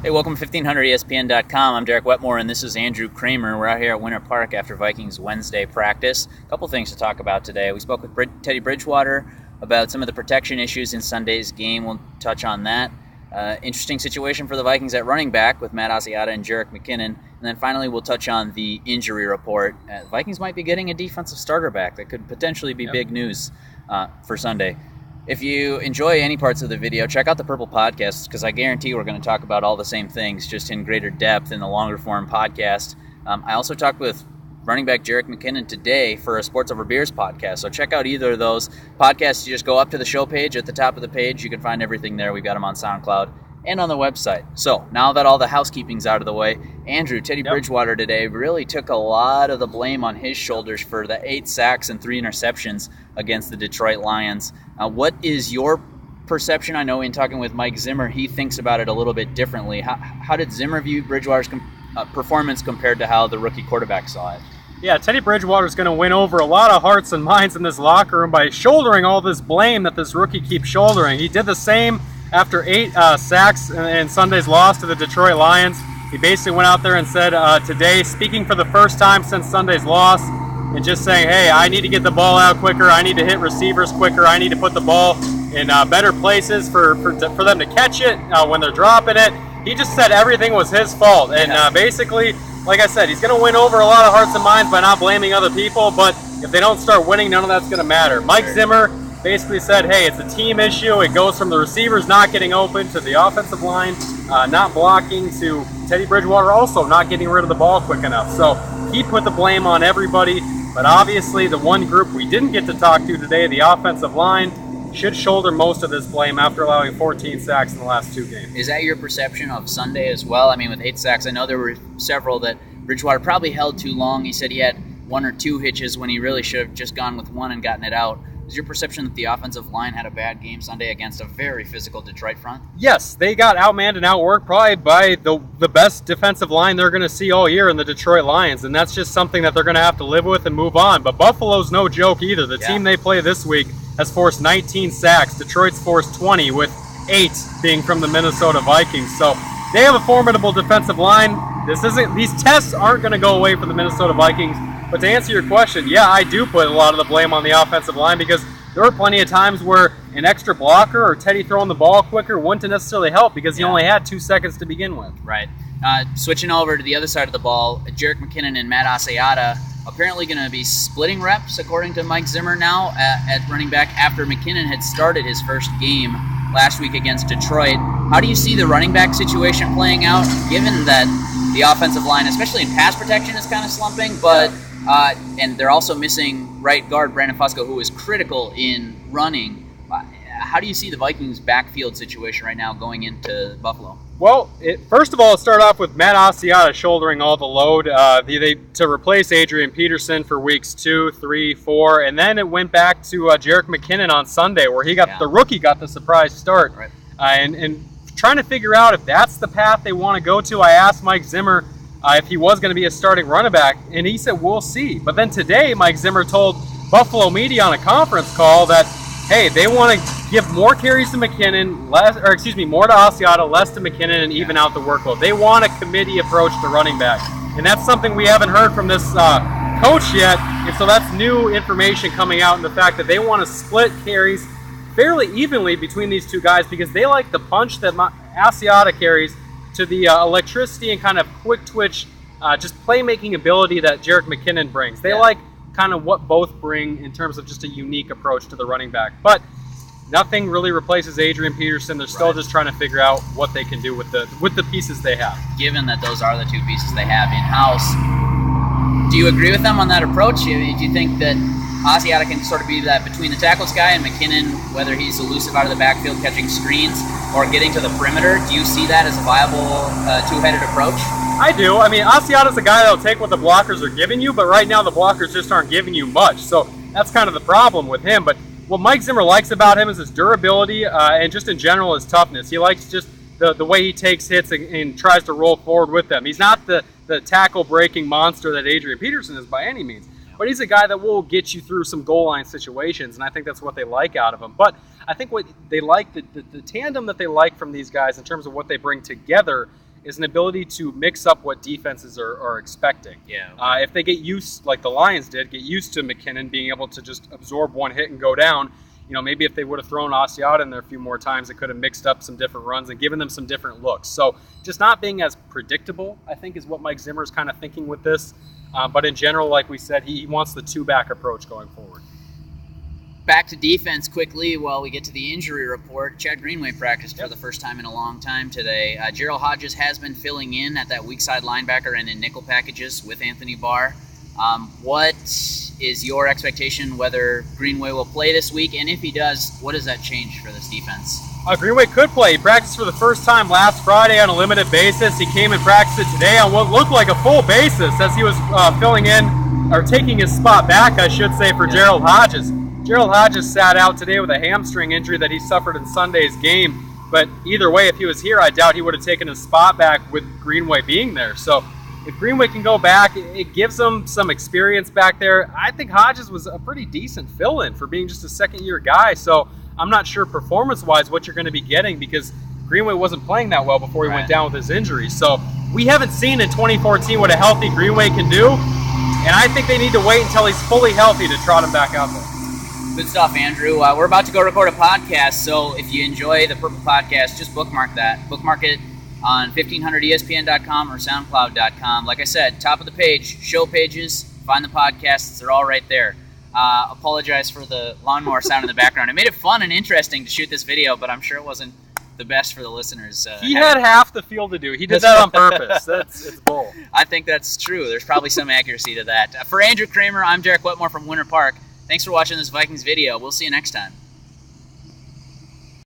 Hey, welcome to 1500ESPN.com. I'm Derek Wetmore, and this is Andrew Kramer. We're out here at Winter Park after Vikings Wednesday practice. A couple things to talk about today. We spoke with Teddy Bridgewater about some of the protection issues in Sunday's game. We'll touch on that. Interesting situation for the Vikings at running back with Matt Asiata and Jerick McKinnon. And then finally, we'll touch on the injury report. The Vikings might be getting a defensive starter back. That could potentially be big news for Sunday. If you enjoy any parts of the video, check out the Purple Podcast, because I guarantee we're going to talk about all the same things, just in greater depth in the longer form podcast. I also talked with running back Jerick McKinnon today for a Sports Over Beers podcast, so check out either of those podcasts. You just go up to the show page. At the top of the page, you can find everything there. We've got them on SoundCloud and on the website. So now that all the housekeeping's out of the way, Andrew, Teddy Bridgewater today really took a lot of the blame on his shoulders for the 8 sacks and 3 interceptions against the Detroit Lions. What is your perception? I know in talking with Mike Zimmer, he thinks about it a little bit differently. How did Zimmer view Bridgewater's performance compared to how the rookie quarterback saw it? Yeah, Teddy Bridgewater's going to win over a lot of hearts and minds in this locker room by shouldering all this blame that this rookie keeps shouldering. He did the same after 8 sacks in Sunday's loss to the Detroit Lions. He basically went out there and said today, speaking for the first time since Sunday's loss, and just saying, hey, I need to get the ball out quicker, I need to hit receivers quicker, I need to put the ball in better places for them to catch it when they're dropping it. He just said everything was his fault. And basically, like I said, he's going to win over a lot of hearts and minds by not blaming other people, but if they don't start winning, none of that's going to matter. Mike Zimmer basically said, hey, it's a team issue. It goes from the receivers not getting open to the offensive line not blocking to Teddy Bridgewater also not getting rid of the ball quick enough. So he put the blame on everybody, but obviously the one group we didn't get to talk to today, the offensive line, should shoulder most of this blame after allowing 14 sacks in the last 2 games. Is that your perception of Sunday as well? I mean, with 8 sacks, I know there were several that Bridgewater probably held too long. He said he had 1 or 2 hitches when he really should have just gone with 1 and gotten it out. Is your perception that the offensive line had a bad game Sunday against a very physical Detroit front? Yes, they got outmanned and outworked probably by the best defensive line they're going to see all year in the Detroit Lions, and that's just something that they're going to have to live with and move on. But Buffalo's no joke either. The team they play this week has forced 19 sacks. Detroit's forced 20, with 8 being from the Minnesota Vikings. So they have a formidable defensive line. These tests aren't going to go away for the Minnesota Vikings. But to answer your question, yeah, I do put a lot of the blame on the offensive line, because there were plenty of times where an extra blocker or Teddy throwing the ball quicker wouldn't necessarily help, because he only had 2 seconds to begin with. Right. Switching over to the other side of the ball, Jerick McKinnon and Matt Asiata apparently going to be splitting reps, according to Mike Zimmer now, at running back after McKinnon had started his first game last week against Detroit. How do you see the running back situation playing out, given that the offensive line, especially in pass protection, is kind of slumping, but and they're also missing right guard Brandon Fusco, who is critical in running. How do you see the Vikings' backfield situation right now going into Buffalo? Well, first of all, it started off with Matt Asiata shouldering all the load to replace Adrian Peterson for weeks 2, 3, 4, and then it went back to Jerick McKinnon on Sunday, where the rookie got the surprise start. Right. And trying to figure out if that's the path they want to go to, I asked Mike Zimmer if he was going to be a starting running back, and he said, we'll see. But then today, Mike Zimmer told Buffalo media on a conference call that, hey, they want to give more carries to McKinnon, more to Asiata, less to McKinnon, and even out the workload. They want a committee approach to running back. And that's something we haven't heard from this coach yet, and so that's new information coming out in the fact that they want to split carries fairly evenly between these two guys, because they like the punch that Asiata carries to the electricity and kind of quick twitch, just playmaking ability that Jerick McKinnon brings. They like kind of what both bring in terms of just a unique approach to the running back. But nothing really replaces Adrian Peterson. They're still just trying to figure out what they can do with the pieces they have. Given that those are the 2 pieces they have in-house, do you agree with them on that approach? Do you think that Asiata can sort of be that between the tackles guy, and McKinnon, whether he's elusive out of the backfield catching screens or getting to the perimeter, do you see that as a viable two-headed approach? I do. I mean, Asiata's a guy that'll take what the blockers are giving you, but right now the blockers just aren't giving you much. So that's kind of the problem with him. But what Mike Zimmer likes about him is his durability and just in general his toughness. He likes just the way he takes hits and tries to roll forward with them. He's not the tackle-breaking monster that Adrian Peterson is by any means. But he's a guy that will get you through some goal line situations, and I think that's what they like out of him. But I think what they like, the tandem that they like from these guys in terms of what they bring together, is an ability to mix up what defenses are expecting. Yeah. If they get used, like the Lions did, get used to McKinnon being able to just absorb one hit and go down, maybe if they would have thrown Asiata in there a few more times, it could have mixed up some different runs and given them some different looks. So just not being as predictable, I think, is what Mike Zimmer is kind of thinking with this. But in general, like we said, he wants the two-back approach going forward. Back to defense quickly while we get to the injury report. Chad Greenway practiced for the first time in a long time today. Gerald Hodges has been filling in at that weak side linebacker and in nickel packages with Anthony Barr. What is your expectation whether Greenway will play this week? And if he does, what does that change for this defense? Greenway could play. He practiced for the first time last Friday on a limited basis. He came and practiced it today on what looked like a full basis as he was filling in, or taking his spot back, I should say, for Gerald Hodges. Gerald Hodges sat out today with a hamstring injury that he suffered in Sunday's game. But either way, if he was here, I doubt he would have taken his spot back with Greenway being there. So if Greenway can go back, it gives him some experience back there. I think Hodges was a pretty decent fill-in for being just a second-year guy. So I'm not sure performance-wise what you're going to be getting because Greenway wasn't playing that well before he went down with his injury. So we haven't seen in 2014 what a healthy Greenway can do. And I think they need to wait until he's fully healthy to trot him back out there. Good stuff, Andrew. We're about to go record a podcast, so if you enjoy the Purple Podcast, just bookmark that. Bookmark it on 1500ESPN.com or SoundCloud.com. Like I said, top of the page, show pages, find the podcasts. They're all right there. Apologize for the lawnmower sound in the background. It made it fun and interesting to shoot this video, but I'm sure it wasn't the best for the listeners. He had half the field to do. He did that on purpose. It's bull. I think that's true. There's probably some accuracy to that. For Andrew Kramer, I'm Derek Wetmore from Winter Park. Thanks for watching this Vikings video. We'll see you next time.